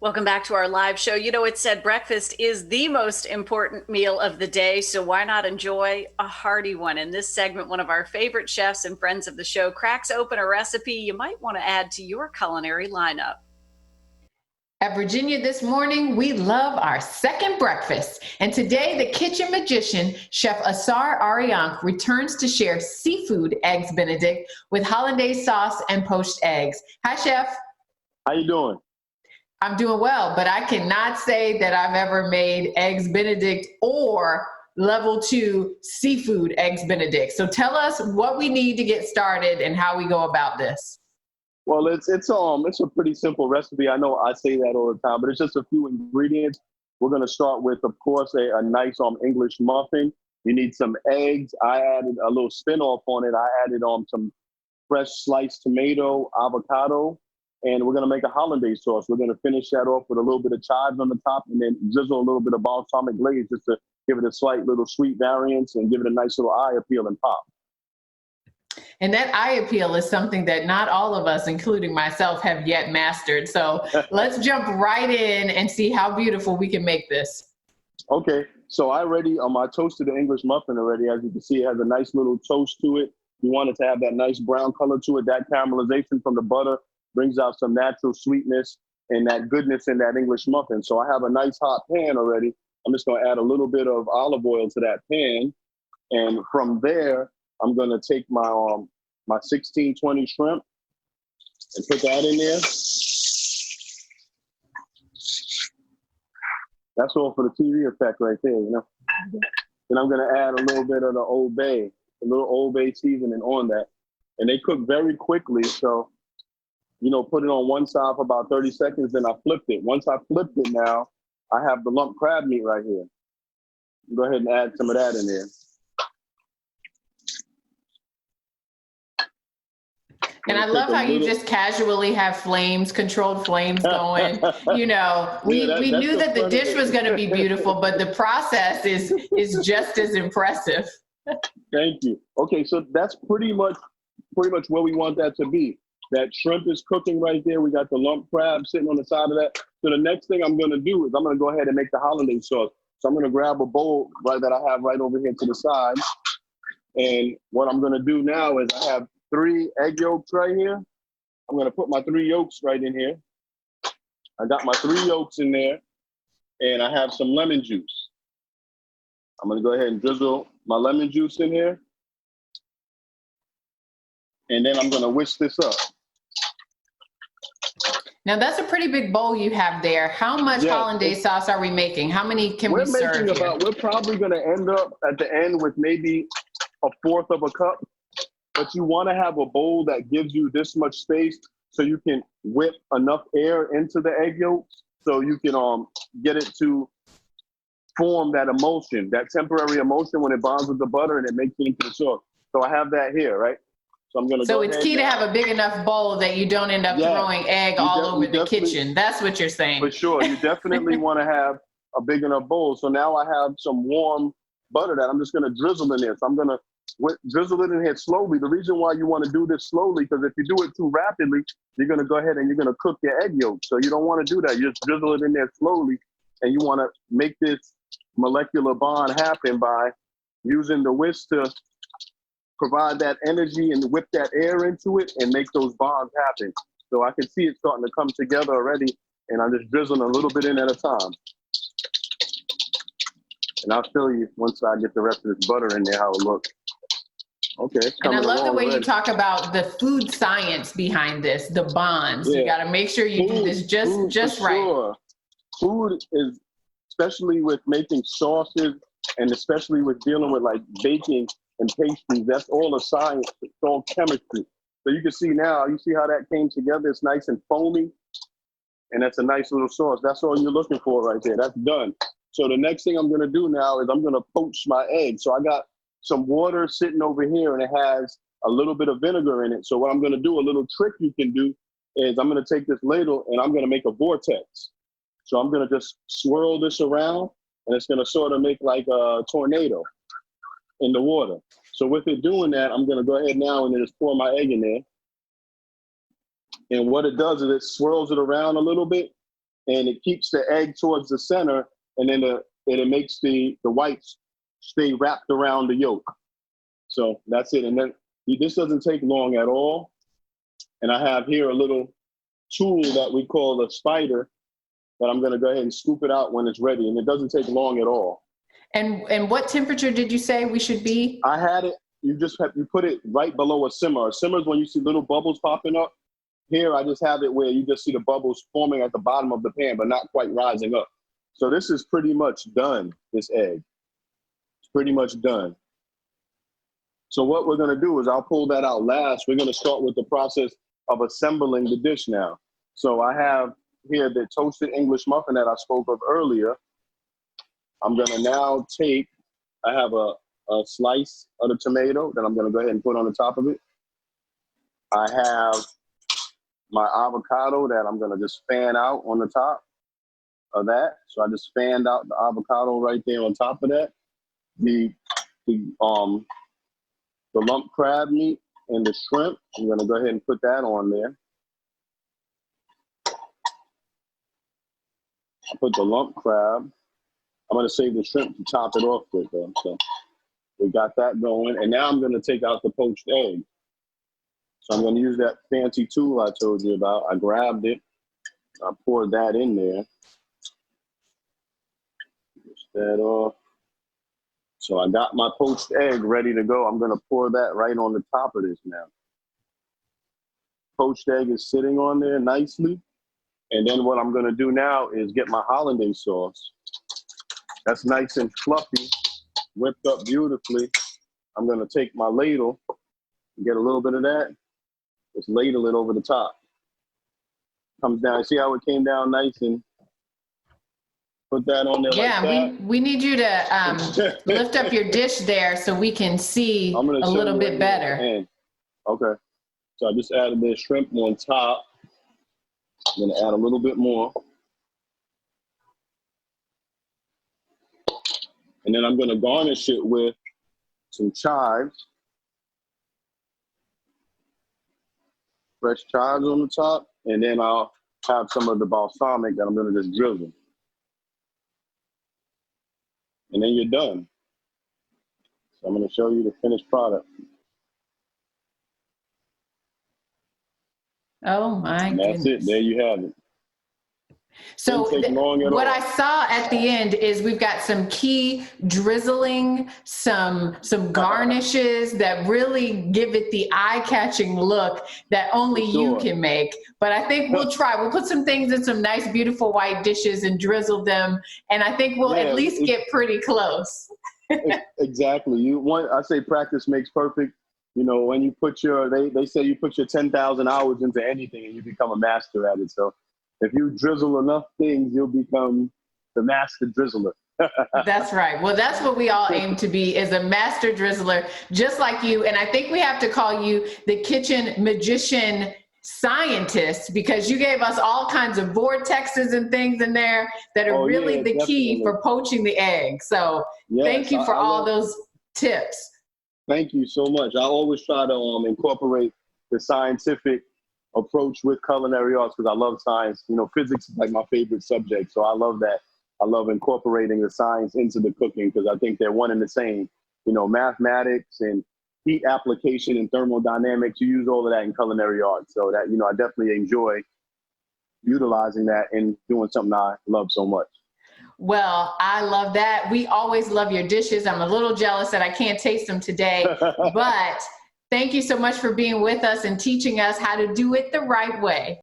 Welcome back to our live show. You know, it said breakfast is the most important meal of the day, so why not enjoy a hearty one? In this segment, one of our favorite chefs and friends of the show cracks open a recipe you might want to add to your culinary lineup. At Virginia This Morning, we love our second breakfast. And today, the kitchen magician, Chef Ausar AriAnkh, returns to share seafood eggs benedict with hollandaise sauce and poached eggs. Hi, Chef. How you doing? I'm doing well, but I cannot say that I've ever made eggs benedict or level 2 seafood eggs benedict. So tell us what we need to get started and how we go about this. Well, it's a pretty simple recipe. I know I say that all the time, but it's just a few ingredients. We're going to start with, of course, a nice English muffin. You need some eggs. I added a little spin-off on it. I added some fresh sliced tomato, avocado, and we're going to make a hollandaise sauce. We're going to finish that off with a little bit of chives on the top and then drizzle a little bit of balsamic glaze just to give it a slight little sweet variance and give it a nice little eye appeal and pop. And that eye appeal is something that not all of us, including myself, have yet mastered. So let's jump right in and see how beautiful we can make this. Okay, so I toasted the English muffin already. As you can see, it has a nice little toast to it. You want it to have that nice brown color to it. That caramelization from the butter brings out some natural sweetness and that goodness in that English muffin. So I have a nice hot pan already. I'm just going to add a little bit of olive oil to that pan. And from there, I'm going to take my 1620 shrimp and put that in there. That's all for the TV effect right there, you know. Then I'm going to add a little bit of the Old Bay, a little Old Bay seasoning on that. And they cook very quickly, so, put it on one side for about 30 seconds, then I flipped it. Once I flipped it now, I have the lump crab meat right here. Go ahead and add some of that in there. And I love how you just casually have controlled flames going. We knew that the dish was going to be beautiful, but the process is just as impressive. Thank you. Okay, so that's pretty much where we want that to be. That shrimp is cooking right there. We got the lump crab sitting on the side of that. So the next thing I'm going to do is I'm going to go ahead and make the hollandaise sauce. So I'm going to grab a bowl that I have right over here to the side. And what I'm going to do now is I have 3 egg yolks right here. I'm going to put my 3 yolks right in here. I got my 3 yolks in there, and I have some lemon juice. I'm going to go ahead and drizzle my lemon juice in here. And then I'm going to whisk this up. Now, that's a pretty big bowl you have there. How much hollandaise sauce are we making? How many can we serve here? We're probably going to end up at the end with maybe 1/4 of a cup. But you want to have a bowl that gives you this much space so you can whip enough air into the egg yolks so you can get it to form that emulsion, that temporary emulsion when it bonds with the butter and it makes it into the sauce. So I have that here, right? So I'm gonna. So it's key to have a big enough bowl that you don't end up throwing egg all over the kitchen. That's what you're saying. For sure, you definitely want to have a big enough bowl. So now I have some warm butter that I'm just gonna drizzle in there. So I'm gonna drizzle it in here slowly. The reason why you want to do this slowly, because if you do it too rapidly, you're going to go ahead and you're going to cook your egg yolk. So you don't want to do that. You just drizzle it in there slowly, and you want to make this molecular bond happen by using the whisk to provide that energy and whip that air into it and make those bonds happen. So I can see it starting to come together already, and I'm just drizzling a little bit in at a time. And I'll show you once I get the rest of this butter in there how it looks. Okay. And I love the way you talk about the food science behind this, the bonds. You got to make sure you do this just right. Sure. Food is, especially with making sauces and especially with dealing with like baking and pastries, that's all a science. It's all chemistry. So you can see now, you see how that came together. It's nice and foamy. And that's a nice little sauce. That's all you're looking for right there. That's done. So the next thing I'm going to do now is I'm going to poach my eggs. So I got some water sitting over here and it has a little bit of vinegar in it. So what I'm going to do, a little trick you can do is I'm going to take this ladle and I'm going to make a vortex. So I'm going to just swirl this around and it's going to sort of make like a tornado in the water. So with it doing that, I'm going to go ahead now and just pour my egg in there. And what it does is it swirls it around a little bit and it keeps the egg towards the center, and then it makes the whites stay wrapped around the yolk. So that's it. And then this doesn't take long at all. And I have here a little tool that we call a spider that I'm going to go ahead and scoop it out when it's ready. And it doesn't take long at all. And what temperature did you say we should be? I had it, you put it right below a simmer. A simmer is when you see little bubbles popping up. Here, I just have it where you just see the bubbles forming at the bottom of the pan, but not quite rising up. So this is pretty much done, this egg. It's pretty much done. So what we're gonna do is I'll pull that out last. We're gonna start with the process of assembling the dish now. So I have here the toasted English muffin that I spoke of earlier. I'm gonna now I have a slice of the tomato that I'm gonna go ahead and put on the top of it. I have my avocado that I'm gonna just fan out on the top of that. So I just fanned out the avocado right there on top of that. The lump crab meat and the shrimp, I'm gonna go ahead and put that on there. I put the lump crab. I'm gonna save the shrimp to top it off with though. So we got that going. And now I'm gonna take out the poached egg. So I'm gonna use that fancy tool I told you about. I grabbed it, I poured that in there. Push that off. So I got my poached egg ready to go. I'm gonna pour that right on the top of this now. Poached egg is sitting on there nicely. And then what I'm gonna do now is get my hollandaise sauce. That's nice and fluffy, whipped up beautifully. I'm gonna take my ladle, get a little bit of that, just ladle it over the top. Comes down, see how it came down nice and put that on there like that? Yeah, we need you to lift up your dish there so we can see a little bit better. Okay, so I just added the shrimp on top. I'm gonna add a little bit more. And then I'm gonna garnish it with some chives. Fresh chives on the top. And then I'll have some of the balsamic that I'm gonna just drizzle. And then you're done. So I'm gonna show you the finished product. Oh my goodness. That's it, there you have it. So what I saw at the end is we've got some key drizzling, some garnishes that really give it the eye-catching look that only you can make. But I think we'll put some things in some nice, beautiful white dishes and drizzle them. And I think we'll at least get pretty close. Exactly. I say practice makes perfect. You know, when you put they say you put your 10,000 hours into anything and you become a master at it. So if you drizzle enough things, you'll become the master drizzler. That's right. Well, that's what we all aim to be, is a master drizzler, just like you. And I think we have to call you the kitchen magician scientist, because you gave us all kinds of vortexes and things in there that are the key for poaching the egg. So thank you for all those tips. Thank you so much. I always try to incorporate the scientific approach with culinary arts because I love science. You know, physics is like my favorite subject, so I love that. I love incorporating the science into the cooking because I think they're one and the same. You know, mathematics and heat application and thermodynamics, you use all of that in culinary arts. So that, you know, I definitely enjoy utilizing that and doing something I love so much. Well, I love that. We always love your dishes. I'm a little jealous that I can't taste them today, but thank you so much for being with us and teaching us how to do it the right way.